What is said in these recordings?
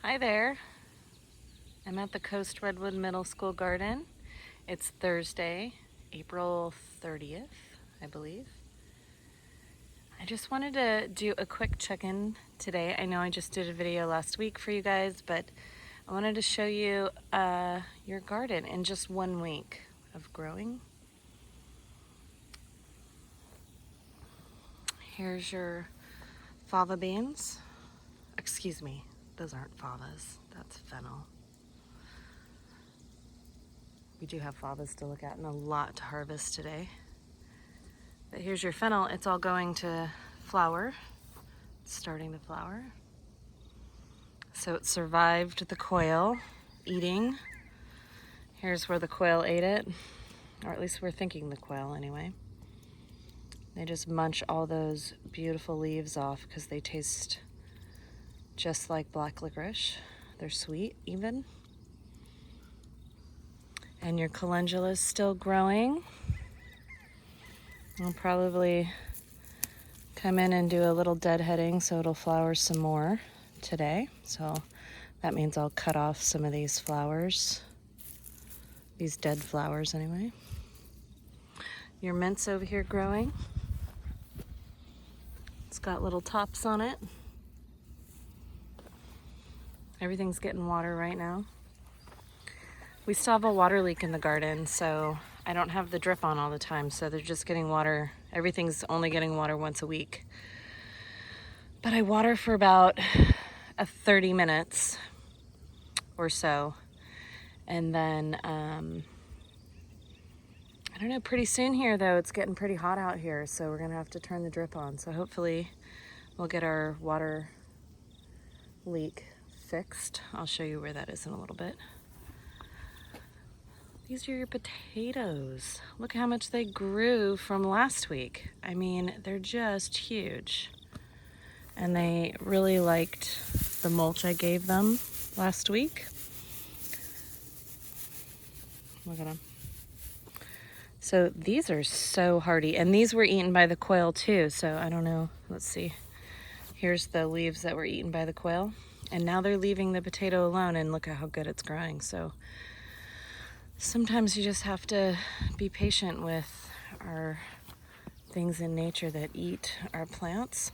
Hi there. I'm at the Coast Redwood Middle School garden. It's Thursday, April 30th, I believe. I just wanted to do a quick check-in today. I know I just did a video last week for you guys, but I wanted to show you your garden in just 1 week of growing. Here's your fava beans. Excuse me, those aren't favas, that's fennel. We do have favas to look at and a lot to harvest today. But here's your fennel. It's all going to flower. It's starting to flower. So it survived the quail eating. Here's where the quail ate it, or at least we're thinking the quail anyway. They just munch all those beautiful leaves off because they taste just like black licorice. They're sweet even. And your calendula is still growing. I'll probably come in and do a little deadheading so it'll flower some more today. So that means I'll cut off some of these flowers, these dead flowers anyway. Your mint's over here growing. It's got little tops on it. Everything's getting water right now. We still have a water leak in the garden, so I don't have the drip on all the time, so they're just getting water. Everything's only getting water once a week. But I water for about 30 minutes or so. And then, I don't know, pretty soon here though, it's getting pretty hot out here, so we're gonna have to turn the drip on. So hopefully we'll get our water leak fixed. I'll show you where that is in a little bit. These are your potatoes. Look how much they grew from last week. I mean, they're just huge. And they really liked the mulch I gave them last week. Look at them. So these are so hardy. And these were eaten by the quail too. So I don't know. Let's see. Here's the leaves that were eaten by the quail. And now they're leaving the potato alone, and look at how good it's growing. So sometimes you just have to be patient with our things in nature that eat our plants.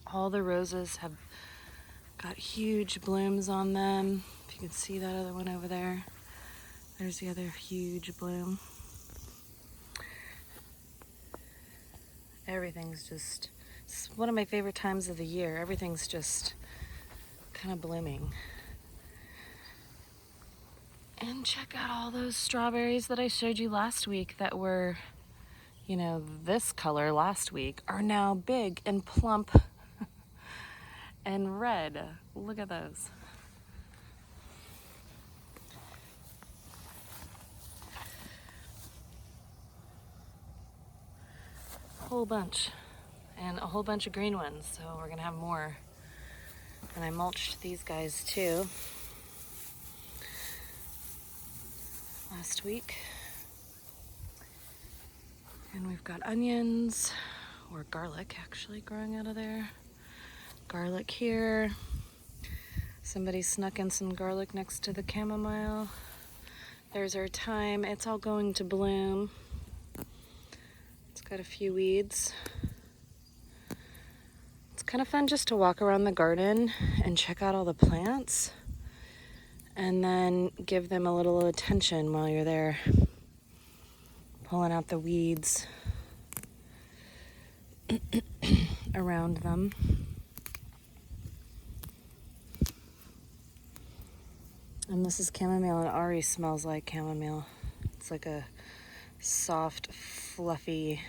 All the roses have got huge blooms on them. If you can see that other one over there, there's the other huge bloom. Everything's just, it's one of my favorite times of the year. Everything's just kind of blooming. And check out all those strawberries that I showed you last week that were, you know, this color last week, are now big and plump and red. Look at those. A whole bunch. And a whole bunch of green ones, so we're gonna have more. And I mulched these guys too last week. And we've got onions, or garlic actually, growing out of there. Garlic here. Somebody snuck in some garlic next to the chamomile. There's our thyme. It's all going to bloom. It's got a few weeds. It's kind of fun just to walk around the garden and check out all the plants and then give them a little attention while you're there, pulling out the weeds around them. And this is chamomile, and it already smells like chamomile. It's like a soft, fluffy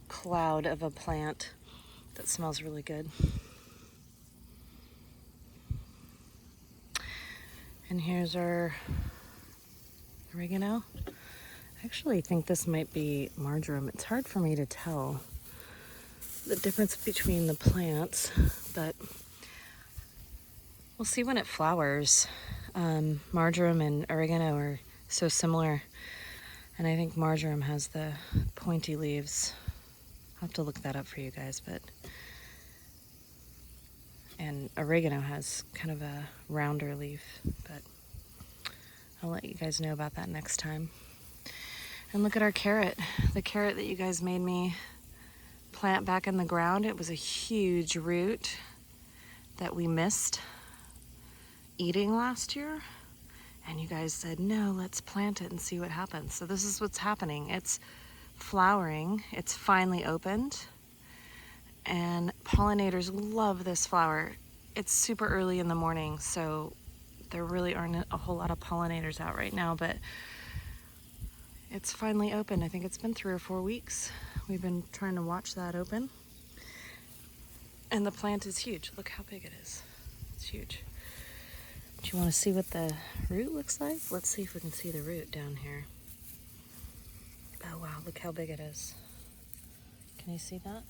cloud of a plant that smells really good. And here's our oregano. I actually think this might be marjoram. It's hard for me to tell the difference between the plants, but we'll see when it flowers. Marjoram and oregano are so similar, and I think marjoram has the pointy leaves. I'll have to look that up for you guys, but and oregano has kind of a rounder leaf, but I'll let you guys know about that next time. And look at our carrot, the carrot that you guys made me plant back in the ground. It was a huge root that we missed eating last year. And you guys said, no, let's plant it and see what happens. So this is what's happening. It's flowering. It's finally opened. And pollinators love this flower. It's super early in the morning, so there really aren't a whole lot of pollinators out right now, but it's finally open. I think it's been 3 or 4 weeks. We've been trying to watch that open. And the plant is huge. Look how big it is. It's huge. Do you want to see what the root looks like? Let's see if we can see the root down here. Oh wow, look how big it is. Can you see that?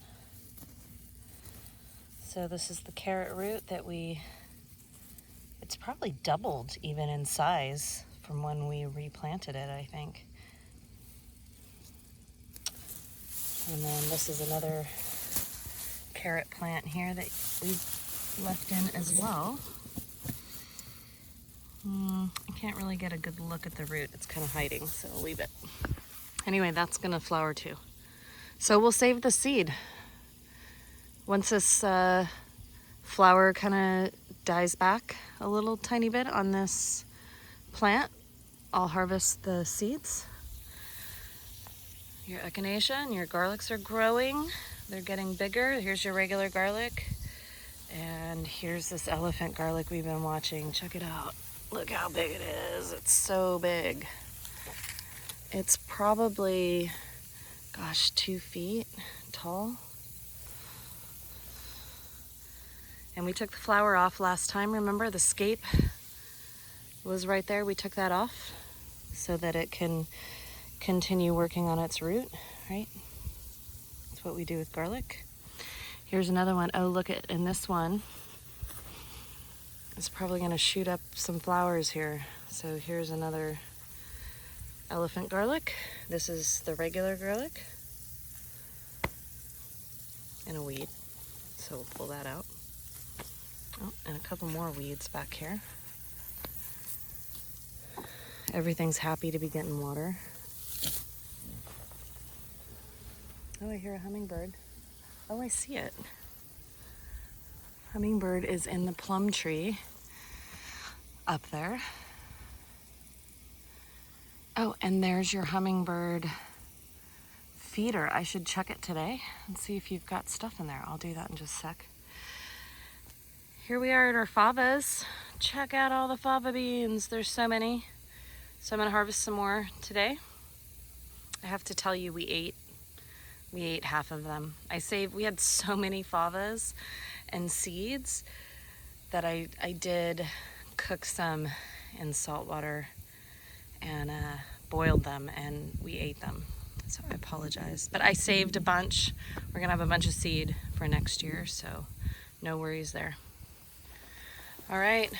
So this is the carrot root that it's probably doubled even in size from when we replanted it, I think. And then this is another carrot plant here that we left in as well. I can't really get a good look at the root. It's kind of hiding, so I'll leave it. Anyway, that's gonna flower too. So we'll save the seed. Once this flower kind of dies back a little tiny bit on this plant, I'll harvest the seeds. Your echinacea and your garlics are growing. They're getting bigger. Here's your regular garlic. And here's this elephant garlic we've been watching. Check it out. Look how big it is. It's so big. It's probably, gosh, 2 feet tall. And we took the flower off last time. Remember, the scape was right there. We took that off so that it can continue working on its root, right? That's what we do with garlic. Here's another one. Oh, look at, in this one, it's probably gonna shoot up some flowers here. So here's another elephant garlic. This is the regular garlic and a weed. So we'll pull that out. Oh, and a couple more weeds back here. Everything's happy to be getting water. Oh, I hear a hummingbird. Oh, I see it. Hummingbird is in the plum tree up there. Oh, and there's your hummingbird feeder. I should check it today and see if you've got stuff in there. I'll do that in just a sec. Here we are at our favas. Check out all the fava beans. There's so many. So I'm gonna harvest some more today. I have to tell you, we ate half of them. We had so many favas and seeds that I did cook some in salt water and boiled them, and we ate them. So I apologize. But I saved a bunch. We're gonna have a bunch of seed for next year, so no worries there. All right,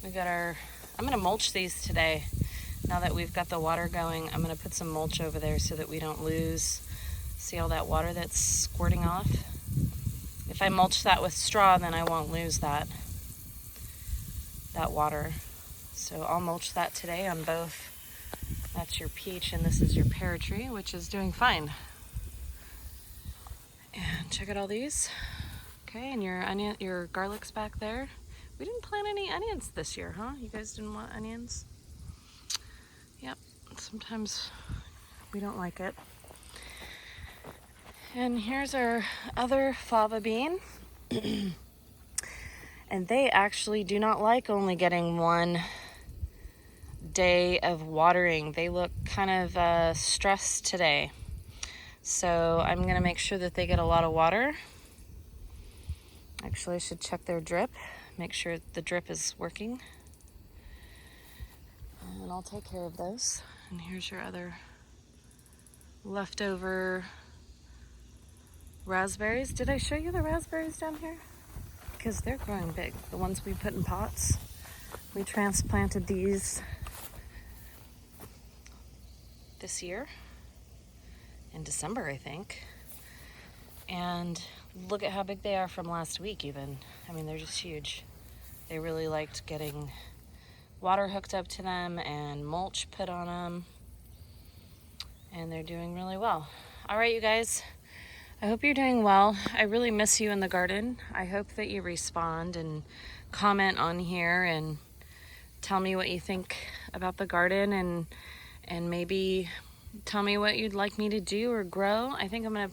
I'm gonna mulch these today. Now that we've got the water going, I'm gonna put some mulch over there so that we don't lose, see all that water that's squirting off? If I mulch that with straw, then I won't lose that water. So I'll mulch that today on both. That's your peach and this is your pear tree, which is doing fine. And check out all these. Okay, and your garlic's back there. We didn't plant any onions this year, huh? You guys didn't want onions? Yep, sometimes we don't like it. And here's our other fava bean. And they actually do not like only getting 1 day of watering. They look kind of stressed today. So I'm gonna make sure that they get a lot of water. Actually, I should check their drip. Make sure the drip is working. And I'll take care of those. And here's your other leftover raspberries. Did I show you the raspberries down here? Because they're growing big. The ones we put in pots. We transplanted these this year in December, I think. And look at how big they are from last week even. I mean, they're just huge. They really liked getting water hooked up to them and mulch put on them. And they're doing really well. All right, you guys. I hope you're doing well. I really miss you in the garden. I hope that you respond and comment on here and tell me what you think about the garden and maybe tell me what you'd like me to do or grow. I think I'm gonna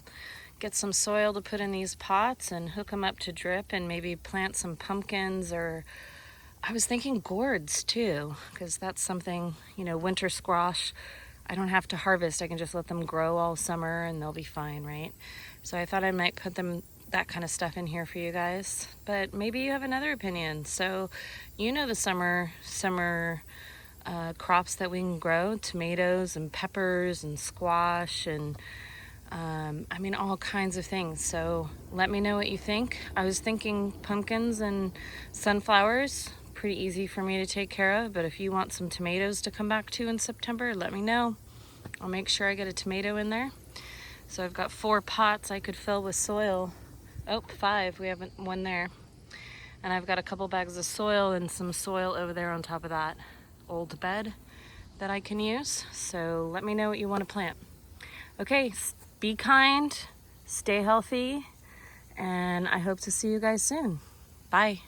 get some soil to put in these pots and hook them up to drip and maybe plant some pumpkins, or I was thinking gourds too, because that's something, you know, winter squash. I don't have to harvest. I can just let them grow all summer and they'll be fine, right? So I thought I might put that kind of stuff in here for you guys, but maybe you have another opinion. So you know the summer crops that we can grow, tomatoes and peppers and squash and I mean all kinds of things. So let me know what you think. I was thinking pumpkins and sunflowers, pretty easy for me to take care of, but if you want some tomatoes to come back to in September, let me know. I'll make sure I get a tomato in there. So I've got 4 pots I could fill with soil. Oh, 5, we haven't one there. And I've got a couple bags of soil and some soil over there on top of that old bed that I can use. So let me know what you want to plant. Okay, be kind, stay healthy, and I hope to see you guys soon. Bye.